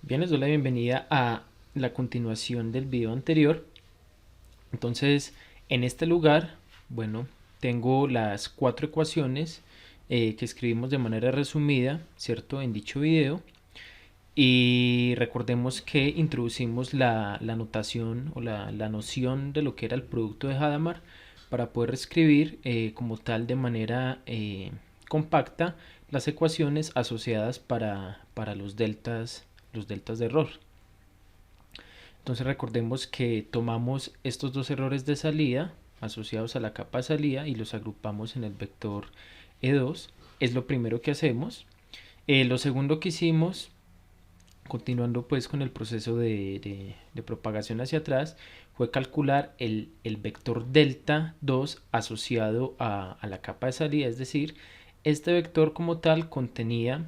Bien, les doy la bienvenida a la continuación del video anterior. Entonces, en este lugar, bueno, tengo las cuatro ecuaciones que escribimos de manera resumida, ¿cierto? En dicho video. Y recordemos que introducimos la notación o la noción de lo que era el producto de Hadamard para poder escribir como tal de manera compacta las ecuaciones asociadas para los deltas de error. Entonces recordemos que tomamos estos dos errores de salida asociados a la capa de salida y los agrupamos en el vector E2. Es lo primero que hacemos. Lo segundo que hicimos, continuando pues con el proceso de propagación hacia atrás, fue calcular el vector delta 2 asociado a la capa de salida. Es decir, este vector como tal contenía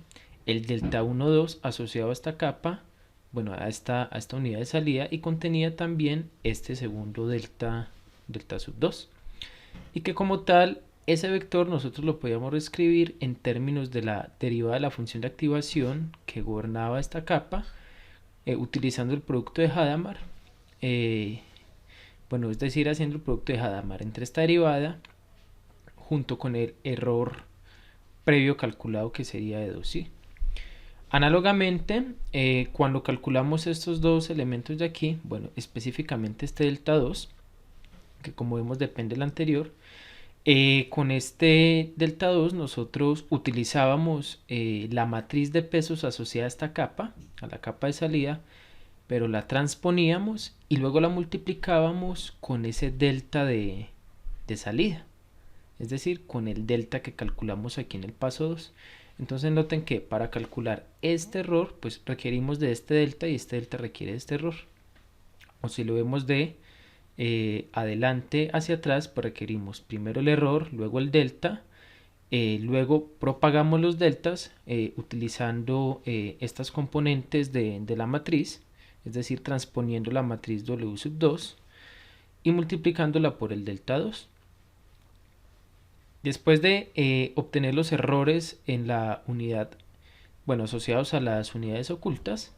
el delta 1, 2 asociado a esta capa, bueno, a esta unidad de salida, y contenía también este segundo delta sub 2. Y que como tal, ese vector nosotros lo podíamos reescribir en términos de la derivada de la función de activación que gobernaba esta capa, utilizando el producto de Hadamard. Bueno, es decir, haciendo el producto de Hadamard entre esta derivada junto con el error previo calculado que sería de 2, ¿sí? Análogamente, cuando calculamos estos dos elementos de aquí, bueno, específicamente este delta 2, que como vemos depende del anterior, con este delta 2 nosotros utilizábamos la matriz de pesos asociada a esta capa, a la capa de salida, pero la transponíamos y luego la multiplicábamos con ese delta de salida, es decir, con el delta que calculamos aquí en el paso 2. Entonces noten que para calcular este error, pues requerimos de este delta y este delta requiere de este error. O si lo vemos de adelante hacia atrás, pues requerimos primero el error, luego el delta, luego propagamos los deltas utilizando estas componentes de la matriz, es decir, transponiendo la matriz W sub 2 y multiplicándola por el delta 2. Después de obtener los errores en la unidad, bueno, asociados a las unidades ocultas,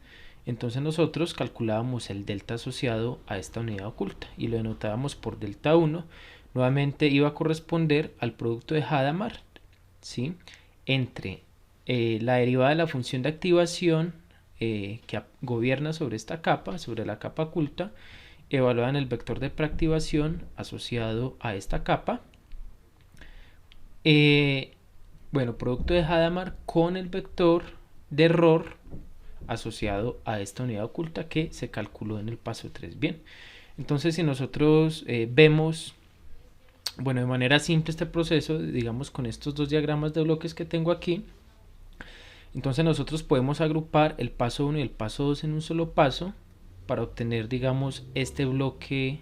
entonces nosotros calculábamos el delta asociado a esta unidad oculta y lo denotábamos por delta 1. Nuevamente iba a corresponder al producto de Hadamard, ¿sí?, entre la derivada de la función de activación que gobierna sobre esta capa, sobre la capa oculta, evaluada en el vector de preactivación asociado a esta capa. Bueno, producto de Hadamard con el vector de error asociado a esta unidad oculta que se calculó en el paso 3. Bien, entonces si nosotros vemos, bueno, de manera simple este proceso, digamos con estos dos diagramas de bloques que tengo aquí, entonces nosotros podemos agrupar el paso 1 y el paso 2 en un solo paso para obtener, digamos, este bloque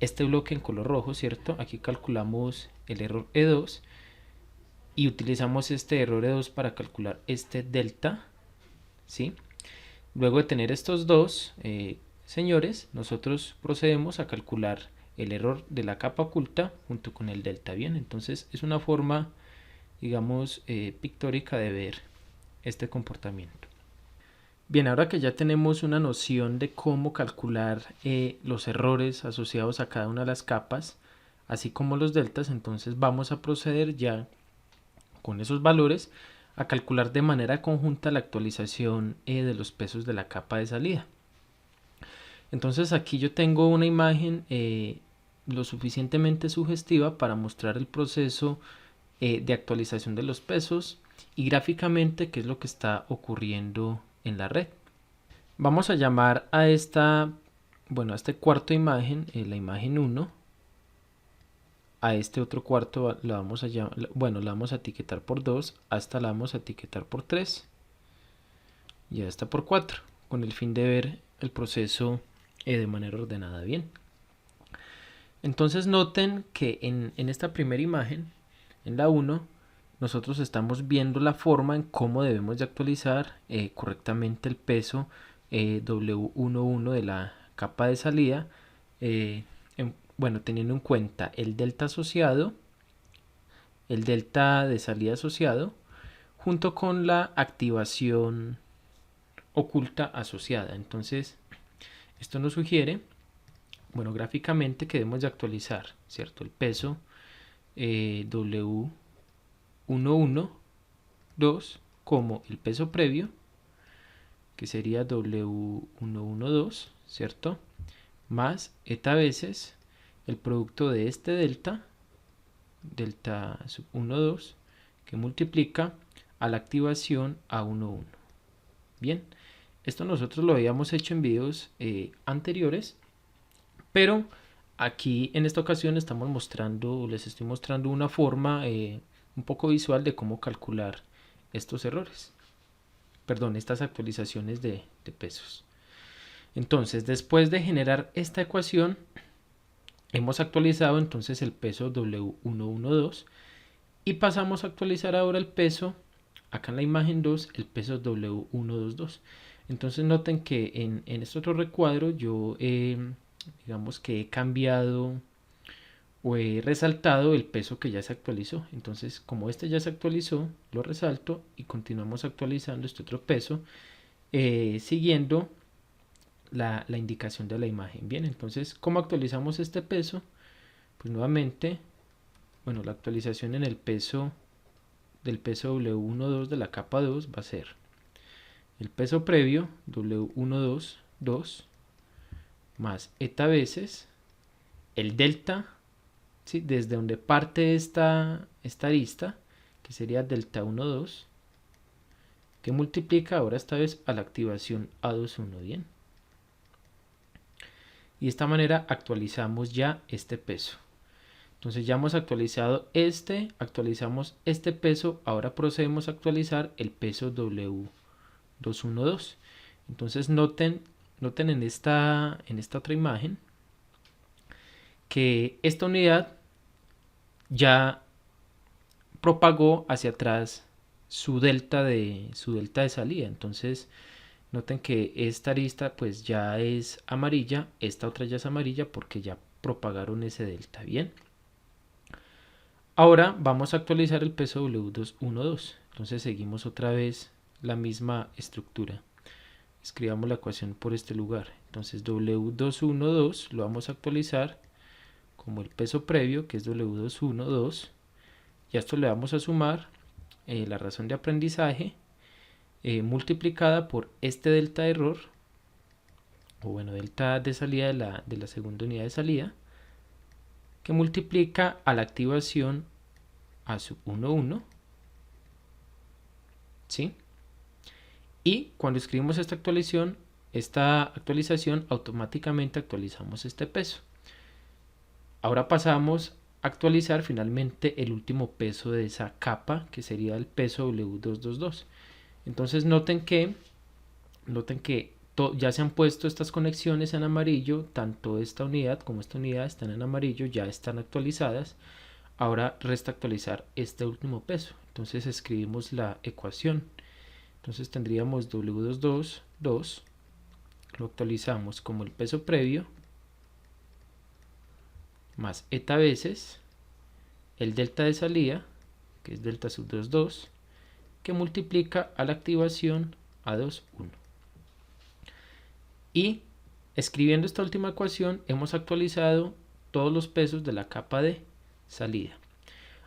en color rojo, ¿cierto? Aquí calculamos el error E2 y utilizamos este error E2 para calcular este delta, ¿sí? Luego de tener estos dos señores, nosotros procedemos a calcular el error de la capa oculta junto con el delta. Bien, entonces es una forma, digamos, pictórica de ver este comportamiento. Bien, ahora que ya tenemos una noción de cómo calcular los errores asociados a cada una de las capas, así como los deltas, entonces vamos a proceder ya con esos valores a calcular de manera conjunta la actualización de los pesos de la capa de salida. Entonces aquí yo tengo una imagen lo suficientemente sugestiva para mostrar el proceso de actualización de los pesos y gráficamente qué es lo que está ocurriendo en la red. Vamos a llamar a esta, bueno, a este cuarto imagen, la imagen 1. A este otro cuarto la vamos a llamar, bueno, la vamos a etiquetar por 2, a esta la vamos a etiquetar por 3 y a esta por 4, con el fin de ver el proceso de manera ordenada. Bien, entonces noten que en esta primera imagen, en la 1, nosotros estamos viendo la forma en cómo debemos de actualizar correctamente el peso W11 de la capa de salida, bueno, teniendo en cuenta el delta asociado, el delta de salida asociado, junto con la activación oculta asociada. Entonces esto nos sugiere, bueno, gráficamente que debemos de actualizar, ¿cierto? El peso W112 como el peso previo, que sería W112, ¿cierto? Más eta veces el producto de este delta, delta sub 12, que multiplica a la activación A11. Bien, esto nosotros lo habíamos hecho en videos anteriores, pero aquí en esta ocasión estamos mostrando, les estoy mostrando una forma un poco visual de cómo calcular estos errores, perdón, estas actualizaciones de pesos. Entonces, después de generar esta ecuación, hemos actualizado entonces el peso W112 y pasamos a actualizar ahora el peso, acá en la imagen 2, el peso W122. Entonces noten que en este otro recuadro yo digamos que he cambiado o he resaltado el peso que ya se actualizó. Entonces, como este ya se actualizó, lo resalto y continuamos actualizando este otro peso siguiendo la indicación de la imagen. Bien, entonces, ¿cómo actualizamos este peso? Pues nuevamente, bueno, la actualización en el peso del peso W12 de la capa 2 va a ser el peso previo W122 más eta veces el delta, ¿sí? Desde donde parte esta arista, que sería delta 12, que multiplica ahora esta vez a la activación A21, bien. Y de esta manera actualizamos ya este peso. Entonces ya hemos actualizado actualizamos este peso, ahora procedemos a actualizar el peso W212. Entonces noten en esta otra imagen que esta unidad ya propagó hacia atrás su delta de salida. Entonces noten que esta arista pues ya es amarilla, esta otra ya es amarilla porque ya propagaron ese delta. Bien. Ahora vamos a actualizar el peso W212. Entonces seguimos otra vez la misma estructura. Escribamos la ecuación por este lugar. Entonces W212 lo vamos a actualizar como el peso previo, que es W212. Y a esto le vamos a sumar la razón de aprendizaje multiplicada por este delta de error, o bueno, delta de salida de la segunda unidad de salida, que multiplica a la activación a sub 11, ¿sí? Y cuando escribimos esta actualización, automáticamente actualizamos este peso. Ahora pasamos a actualizar finalmente el último peso de esa capa, que sería el peso W222. Entonces noten que ya se han puesto estas conexiones en amarillo, tanto esta unidad como esta unidad están en amarillo, ya están actualizadas. Ahora resta actualizar este último peso. Entonces escribimos la ecuación. Entonces tendríamos W222, lo actualizamos como el peso previo, más eta veces el delta de salida, que es delta sub 22, que multiplica a la activación A21. Y escribiendo esta última ecuación hemos actualizado todos los pesos de la capa de salida.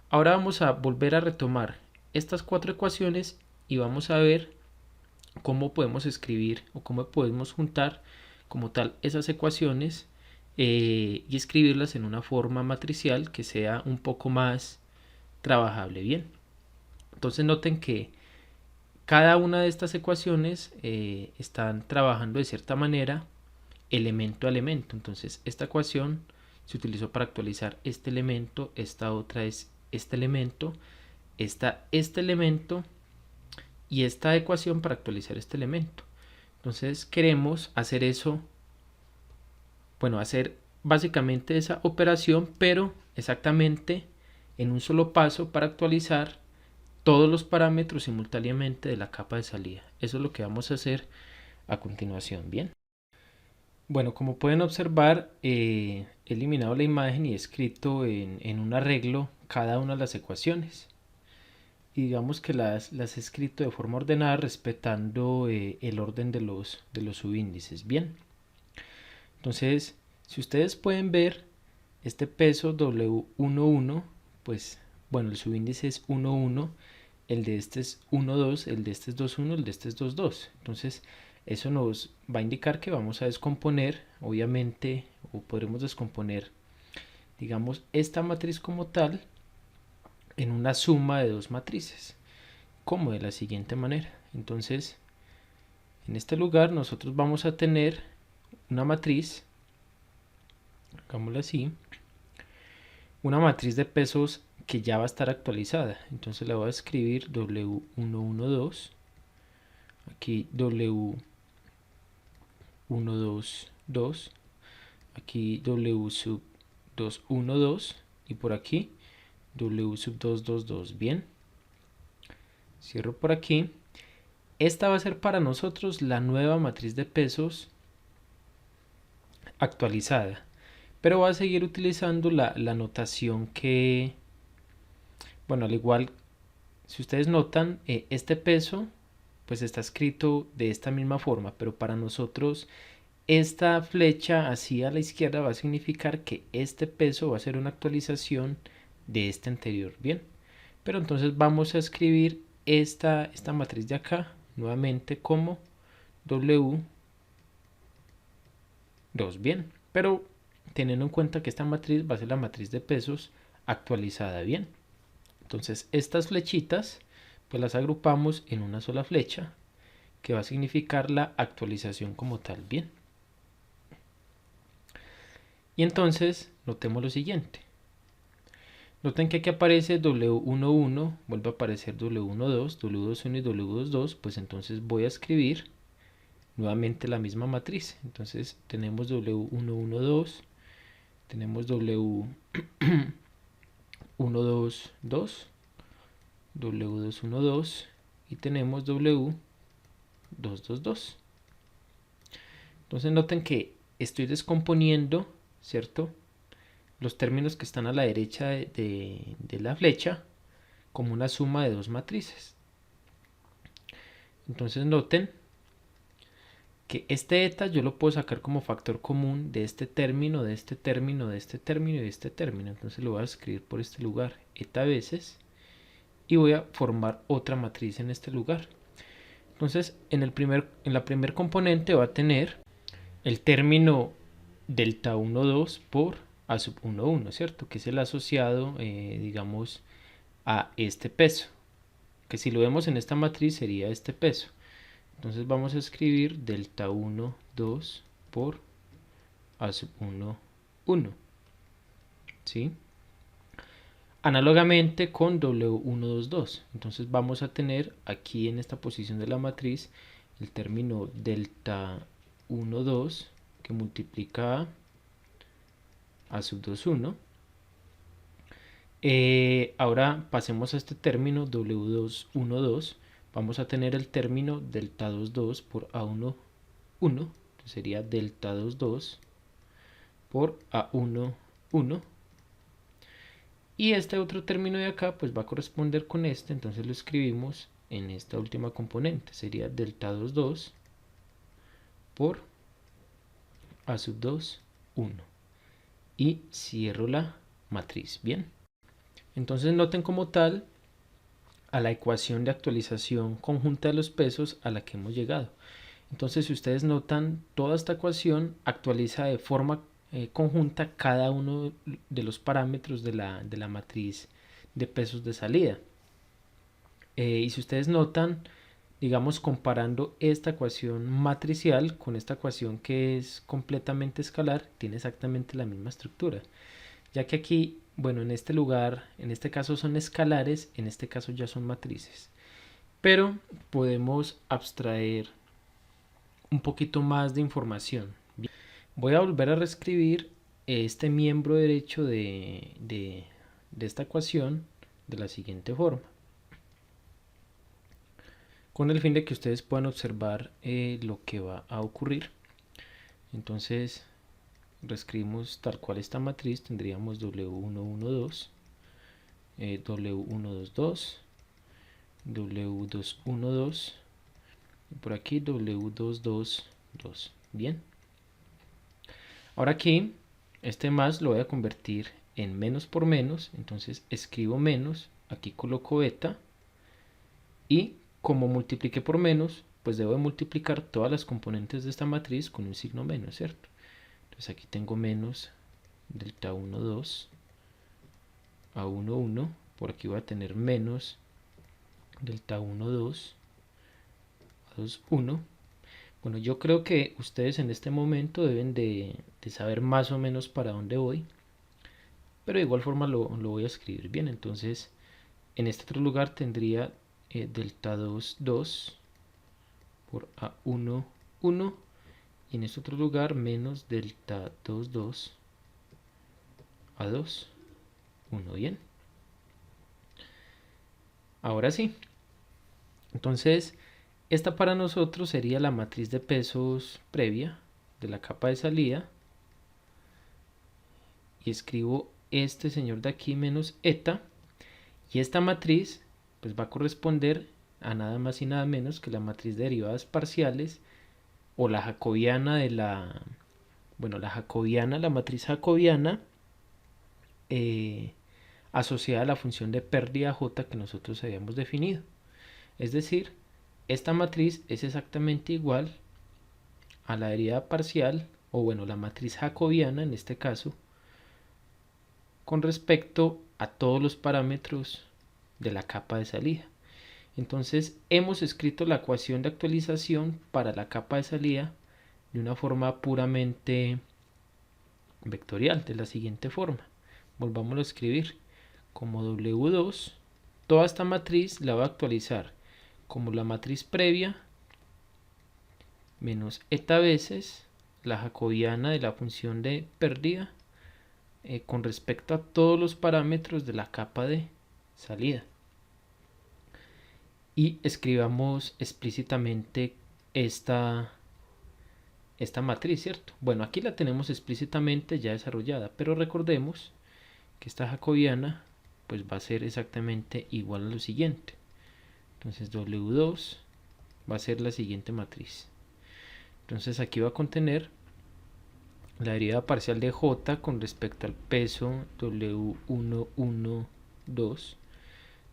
Ahora vamos a volver a retomar estas cuatro ecuaciones y vamos a ver cómo podemos escribir o cómo podemos juntar como tal esas ecuaciones y escribirlas en una forma matricial que sea un poco más trabajable. Bien, entonces noten que cada una de estas ecuaciones están trabajando de cierta manera elemento a elemento. Entonces esta ecuación se utilizó para actualizar este elemento, esta otra es este elemento, este elemento y esta ecuación para actualizar este elemento. Entonces queremos hacer eso, bueno, hacer básicamente esa operación, pero exactamente en un solo paso para actualizar todos los parámetros simultáneamente de la capa de salida. Eso es lo que vamos a hacer a continuación. Bien. Bueno, como pueden observar, he eliminado la imagen y he escrito en un arreglo cada una de las ecuaciones. y digamos que las he escrito de forma ordenada respetando el orden de los subíndices. Bien, entonces si ustedes pueden ver este peso W11, pues bueno, el subíndice es 11, el de este es 12, el de este es 21, el de este es 22. Entonces eso nos va a indicar que vamos a descomponer, obviamente, o podremos descomponer, digamos, esta matriz como tal en una suma de dos matrices, como de la siguiente manera. Entonces, en este lugar nosotros vamos a tener una matriz, hagámosla así, una matriz de pesos que ya va a estar actualizada. Entonces le voy a escribir W112, aquí W122, aquí W sub 212 y por aquí W sub 222. Bien, cierro por aquí. Esta va a ser para nosotros la nueva matriz de pesos actualizada, pero va a seguir utilizando la notación que, bueno, al igual, si ustedes notan, este peso pues está escrito de esta misma forma, pero para nosotros esta flecha hacia la izquierda va a significar que este peso va a ser una actualización de este anterior. Bien, pero entonces vamos a escribir esta matriz de acá nuevamente como W2. Bien, pero teniendo en cuenta que esta matriz va a ser la matriz de pesos actualizada. Bien, entonces estas flechitas pues las agrupamos en una sola flecha que va a significar la actualización como tal. Bien, y entonces notemos lo siguiente. Noten que aquí aparece W11, vuelve a aparecer W12, W21 y W22, pues entonces voy a escribir nuevamente la misma matriz. Entonces tenemos W112, tenemos W122, W212 y tenemos W222. Entonces noten que estoy descomponiendo, ¿cierto?, los términos que están a la derecha de la flecha como una suma de dos matrices. Entonces noten que este eta yo lo puedo sacar como factor común de este término, de este término, de este término y de este término. Entonces lo voy a escribir por este lugar, eta veces, y voy a formar otra matriz en este lugar. Entonces en la primer componente va a tener el término delta 1, 2 por a sub 1, 1, ¿cierto? Que es el asociado, digamos, a este peso, que si lo vemos en esta matriz sería este peso. Entonces vamos a escribir delta 1, 2 por a sub 1, 1, ¿sí? Análogamente con W122, entonces vamos a tener aquí en esta posición de la matriz el término delta 1, 2 que multiplica a sub 2, 1. Ahora pasemos a este término W2, 1, 2. Vamos a tener el término delta 2, 2 por A1, 1. Sería delta 2, 2 por A1, 1. Y este otro término de acá pues va a corresponder con este, entonces lo escribimos en esta última componente. Sería delta 2, 2 por A sub 2, 1. Y cierro la matriz. Bien. Entonces noten como tal a la ecuación de actualización conjunta de los pesos a la que hemos llegado. Entonces si ustedes notan, toda esta ecuación actualiza de forma conjunta cada uno de los parámetros de la matriz de pesos de salida. Y si ustedes notan, digamos, comparando esta ecuación matricial con esta ecuación que es completamente escalar, tiene exactamente la misma estructura, ya que aquí, bueno, en este lugar, en este caso son escalares, en este caso ya son matrices, pero podemos abstraer un poquito más de información. Voy a volver a reescribir este miembro derecho de esta ecuación de la siguiente forma, con el fin de que ustedes puedan observar lo que va a ocurrir. Entonces reescribimos tal cual esta matriz, tendríamos W112, W122, W212 y por aquí W222. Bien. Ahora aquí, este más lo voy a convertir en menos por menos, entonces escribo menos, aquí coloco beta y como multipliqué por menos, pues debo de multiplicar todas las componentes de esta matriz con un signo menos, ¿cierto? Entonces aquí tengo menos delta 1, 2 a 1, 1, por aquí voy a tener menos delta 1, 2 a 2, 1. Bueno, yo creo que ustedes en este momento deben de saber más o menos para dónde voy, pero de igual forma lo voy a escribir bien. Entonces, en este otro lugar tendría delta 2, 2 por A1, 1, y en este otro lugar menos delta 2, 2 a 2, 1. Bien. Ahora sí. Entonces, esta para nosotros sería la matriz de pesos previa de la capa de salida. Y escribo este señor de aquí menos eta. Y esta matriz pues va a corresponder a nada más y nada menos que la matriz de derivadas parciales o la jacobiana de la... Bueno, la matriz jacobiana asociada a la función de pérdida j que nosotros habíamos definido. Es decir, esta matriz es exactamente igual a la derivada parcial, o bueno, la matriz jacobiana en este caso, con respecto a todos los parámetros de la capa de salida. Entonces hemos escrito la ecuación de actualización para la capa de salida de una forma puramente vectorial, de la siguiente forma. Volvámoslo a escribir como W2. Toda esta matriz la voy a actualizar como la matriz previa menos eta veces la jacobiana de la función de pérdida con respecto a todos los parámetros de la capa de salida. Y escribamos explícitamente esta matriz, ¿cierto? Bueno, aquí la tenemos explícitamente ya desarrollada, pero recordemos que esta jacobiana pues va a ser exactamente igual a lo siguiente. Entonces W2 va a ser la siguiente matriz. Entonces aquí va a contener la derivada parcial de j con respecto al peso W1, 1, 2,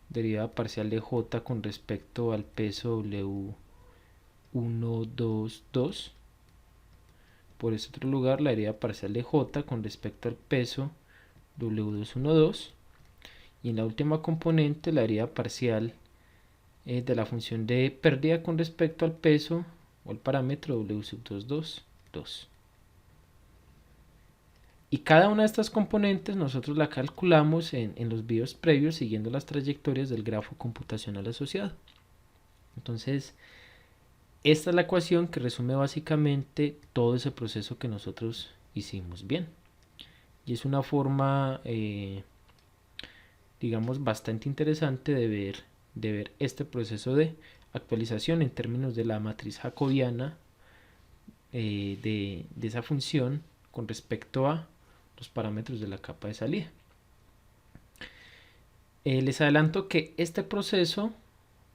derivada parcial de j con respecto al peso W1, 2, 2. Por este otro lugar, la derivada parcial de j con respecto al peso W2, 1, 2. Y en la última componente, la derivada parcial de la función de pérdida con respecto al peso o el parámetro W2, 2, 2. Y cada una de estas componentes nosotros la calculamos en los videos previos siguiendo las trayectorias del grafo computacional asociado. Entonces, esta es la ecuación que resume básicamente todo ese proceso que nosotros hicimos bien. Y es una forma, digamos, bastante interesante de ver este proceso de actualización en términos de la matriz jacobiana de esa función con respecto a los parámetros de la capa de salida. Les adelanto que este proceso,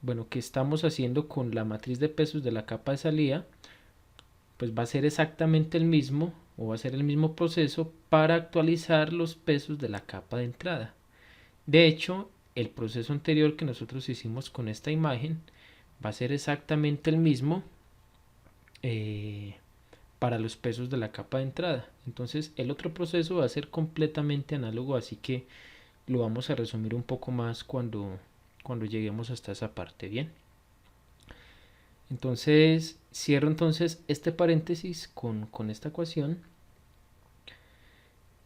bueno, que estamos haciendo con la matriz de pesos de la capa de salida, pues va a ser exactamente el mismo, o va a ser el mismo proceso para actualizar los pesos de la capa de entrada. De hecho, el proceso anterior que nosotros hicimos con esta imagen va a ser exactamente el mismo para los pesos de la capa de entrada. Entonces el otro proceso va a ser completamente análogo, así que lo vamos a resumir un poco más cuando lleguemos hasta esa parte. Bien, entonces cierro entonces este paréntesis con esta ecuación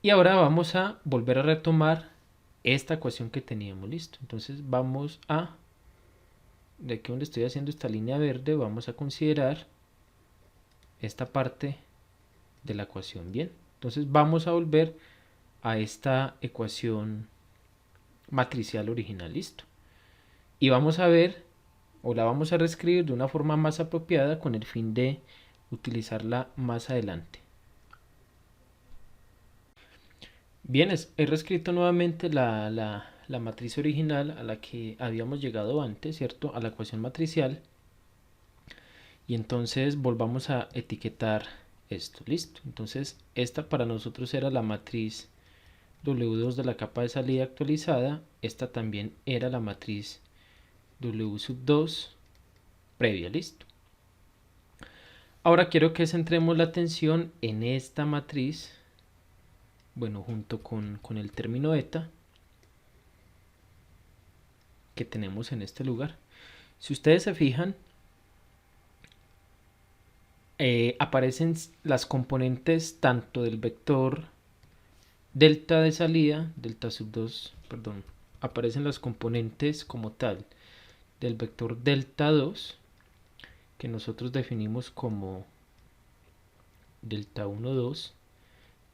y ahora vamos a volver a retomar esta ecuación que teníamos. Listo, entonces vamos a, de aquí donde estoy haciendo esta línea verde, vamos a considerar esta parte de la ecuación. Bien, entonces vamos a volver a esta ecuación matricial original. Listo, y vamos a ver, o la vamos a reescribir de una forma más apropiada con el fin de utilizarla más adelante. Bien, he reescrito nuevamente la la matriz original a la que habíamos llegado antes, ¿cierto? A la ecuación matricial. Y entonces volvamos a etiquetar esto, listo. Entonces esta para nosotros era la matriz W2 de la capa de salida actualizada. Esta también era la matriz W sub 2 previa, listo. Ahora quiero que centremos la atención en esta matriz, bueno, junto con el término eta que tenemos en este lugar. Si ustedes se fijan, aparecen las componentes tanto del vector delta de salida, delta sub 2, perdón, aparecen las componentes como tal del vector delta 2, que nosotros definimos como delta 1, 2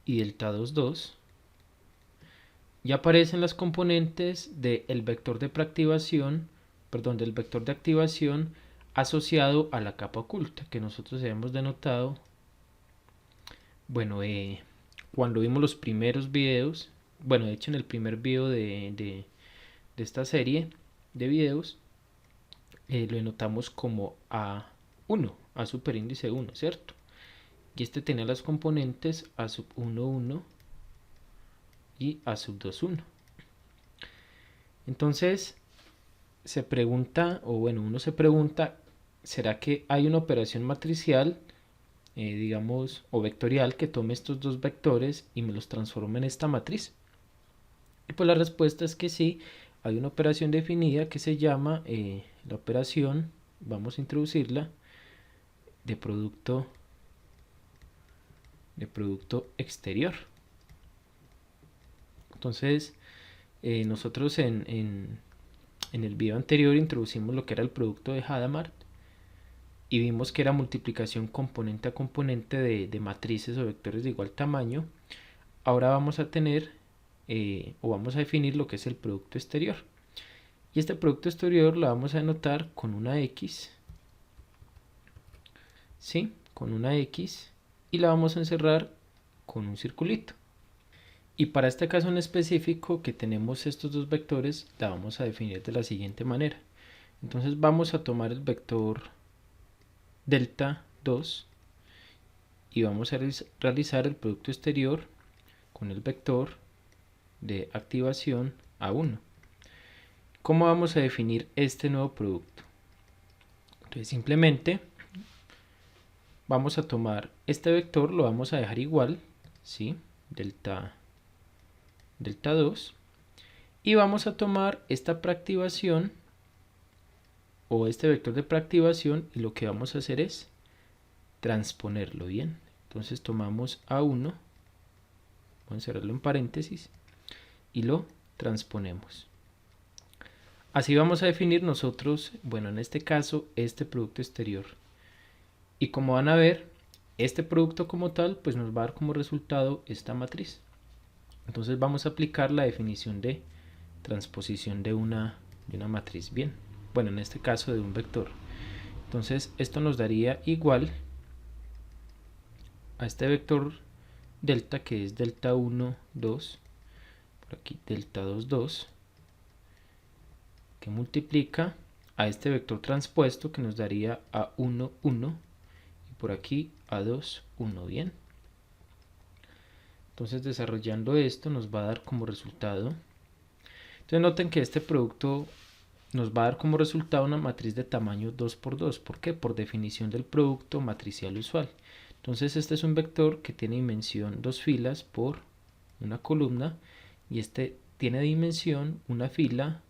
y delta 2, 2. Y aparecen las componentes del vector de preactivación, perdón, del vector de activación asociado a la capa oculta, que nosotros habíamos denotado, bueno, cuando vimos los primeros videos, bueno, de hecho en el primer video de esta serie de videos, lo denotamos como A1, A superíndice 1, ¿cierto? Y este tenía las componentes A sub 1, 1 y A sub 2, 1. Entonces se pregunta, o bueno, uno se pregunta, ¿será que hay una operación matricial, digamos, o vectorial que tome estos dos vectores y me los transforme en esta matriz? Y pues la respuesta es que sí, hay una operación definida que se llama la operación, vamos a introducirla, de producto exterior. Entonces, nosotros en el video anterior introducimos lo que era el producto de Hadamard y vimos que era multiplicación componente a componente de matrices o vectores de igual tamaño. Ahora vamos a tener o vamos a definir lo que es el producto exterior. Y este producto exterior lo vamos a denotar con una X, ¿sí? Con una X, y la vamos a encerrar con un circulito. Y para este caso en específico que tenemos estos dos vectores, la vamos a definir de la siguiente manera. Entonces vamos a tomar el vector delta 2 y vamos a realizar el producto exterior con el vector de activación A1. ¿Cómo vamos a definir este nuevo producto? Entonces simplemente vamos a tomar este vector, lo vamos a dejar igual, ¿sí? Delta 2, y vamos a tomar esta preactivación o este vector de preactivación y lo que vamos a hacer es transponerlo, bien. Entonces tomamos A1, vamos a cerrarlo en paréntesis y lo transponemos. Así vamos a definir nosotros, bueno, en este caso, este producto exterior. Y como van a ver, este producto como tal, pues nos va a dar como resultado esta matriz. Entonces vamos a aplicar la definición de transposición de una matriz, bien. Bueno, en este caso de un vector. Entonces esto nos daría igual a este vector delta, que es delta 1, 2, por aquí delta 2, 2, que multiplica a este vector transpuesto que nos daría a 1, 1, y por aquí a 2, 1, bien. Entonces desarrollando esto nos va a dar como resultado, entonces noten que este producto nos va a dar como resultado una matriz de tamaño 2 por 2. ¿Por qué? Por definición del producto matricial usual. Entonces este es un vector que tiene dimensión 2 filas por una columna y este tiene dimensión una fila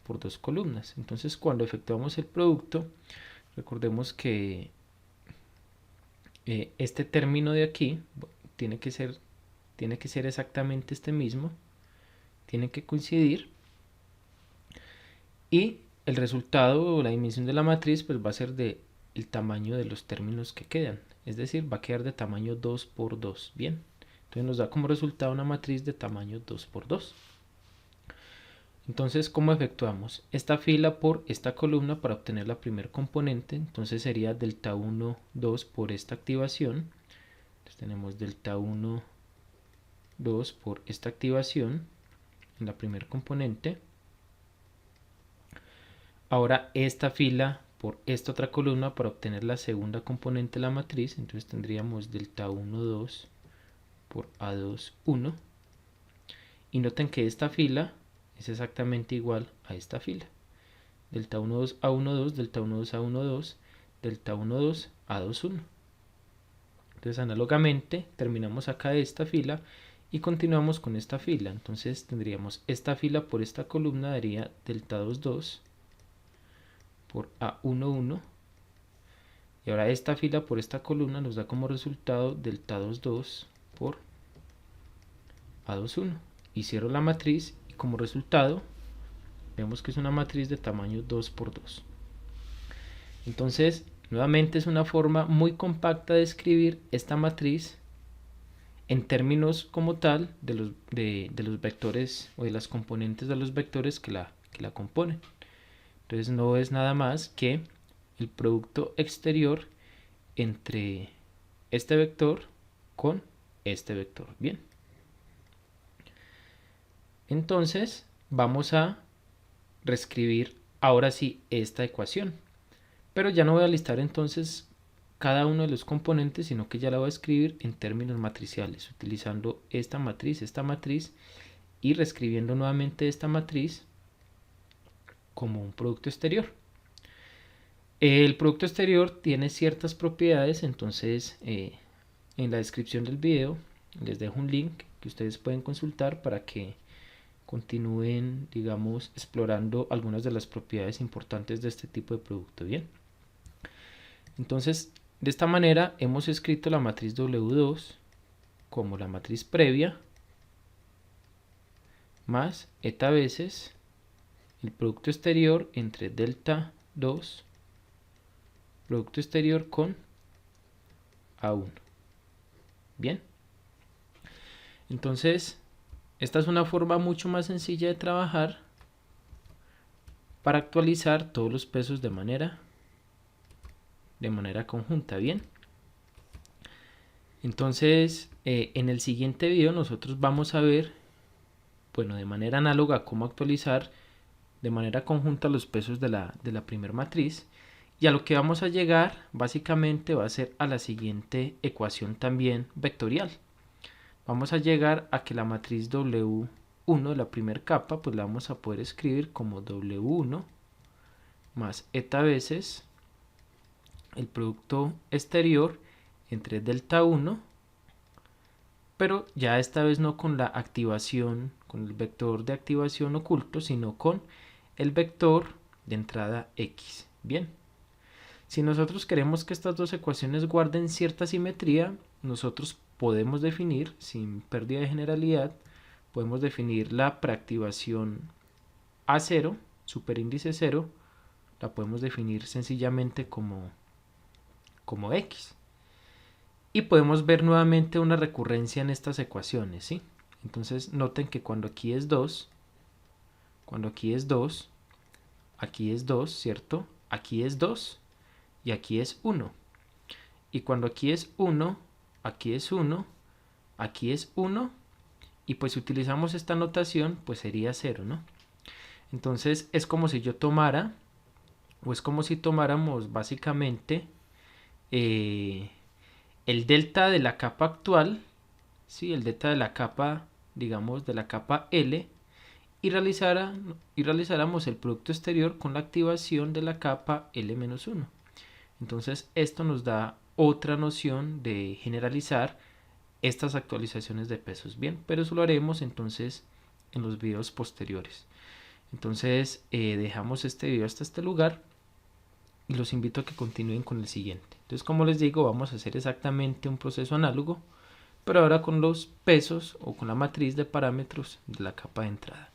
por 2 columnas. Entonces cuando efectuamos el producto, recordemos que este término de aquí tiene que ser exactamente este mismo, tiene que coincidir, y el resultado o la dimensión de la matriz pues va a ser de el tamaño de los términos que quedan, es decir, va a quedar de tamaño 2 por 2, bien. Entonces nos da como resultado una matriz de tamaño 2 por 2. Entonces, ¿cómo efectuamos? Esta fila por esta columna para obtener la primer componente, entonces sería delta 1, 2 por esta activación. Entonces tenemos delta 1, 2 por esta activación en la primer componente. Ahora esta fila por esta otra columna para obtener la segunda componente de la matriz. Entonces tendríamos delta 1, 2 por A2, 1. Y noten que esta fila es exactamente igual a esta fila. Delta 1, 2, A1, 2, delta 1, 2, A1, 2, delta 1, 2, A2, 1. Entonces análogamente terminamos acá esta fila y continuamos con esta fila. Entonces tendríamos esta fila por esta columna daría delta 2, 2 por A1, 1. Y ahora esta fila por esta columna nos da como resultado delta 2, 2 por A2, 1. Y cierro la matriz y como resultado vemos que es una matriz de tamaño 2 por 2. Entonces, nuevamente es una forma muy compacta de escribir esta matriz en términos como tal de los vectores o de las componentes de los vectores que la componen. Entonces no es nada más que el producto exterior entre este vector con este vector. Bien. Entonces vamos a reescribir ahora sí esta ecuación. Pero ya no voy a listar entonces cada uno de los componentes, sino que ya la voy a escribir en términos matriciales, utilizando esta matriz y reescribiendo nuevamente esta matriz como un producto exterior. El producto exterior tiene ciertas propiedades, entonces en la descripción del video les dejo un link que ustedes pueden consultar para que continúen, digamos, explorando algunas de las propiedades importantes de este tipo de producto. Bien. Entonces, de esta manera hemos escrito la matriz W2 como la matriz previa más eta veces el producto exterior entre delta 2 producto exterior con A1. Bien. Entonces, esta es una forma mucho más sencilla de trabajar para actualizar todos los pesos de manera conjunta. Bien. Entonces, en el siguiente video nosotros vamos a ver, bueno, de manera análoga cómo actualizar de manera conjunta los pesos de la primera matriz. Y a lo que vamos a llegar básicamente va a ser a la siguiente ecuación también vectorial. Vamos a llegar a que la matriz W1 de la primera capa pues la vamos a poder escribir como W1 más eta veces el producto exterior entre delta 1, pero ya esta vez no con la activación, con el vector de activación oculto, sino con el vector de entrada X. Bien. Si nosotros queremos que estas dos ecuaciones guarden cierta simetría, nosotros podemos definir, sin pérdida de generalidad, podemos definir la preactivación A0, superíndice 0, la podemos definir sencillamente como X. Y podemos ver nuevamente una recurrencia en estas ecuaciones, ¿sí? Entonces noten que cuando aquí es 2, aquí es 2, ¿cierto? Aquí es 2. Y aquí es 1. Y cuando aquí es 1, aquí es 1, aquí es 1. Y pues si utilizamos esta notación, pues sería 0, ¿no? Entonces es como si yo tomara, o es como si tomáramos básicamente el delta de la capa actual, ¿sí? El delta de la capa, digamos, de la capa L, y realizáramos el producto exterior con la activación de la capa L-1. Entonces esto nos da otra noción de generalizar estas actualizaciones de pesos. Bien, pero eso lo haremos entonces en los videos posteriores. Entonces dejamos este video hasta este lugar y los invito a que continúen con el siguiente. Entonces, como les digo, vamos a hacer exactamente un proceso análogo, pero ahora con los pesos o con la matriz de parámetros de la capa de entrada.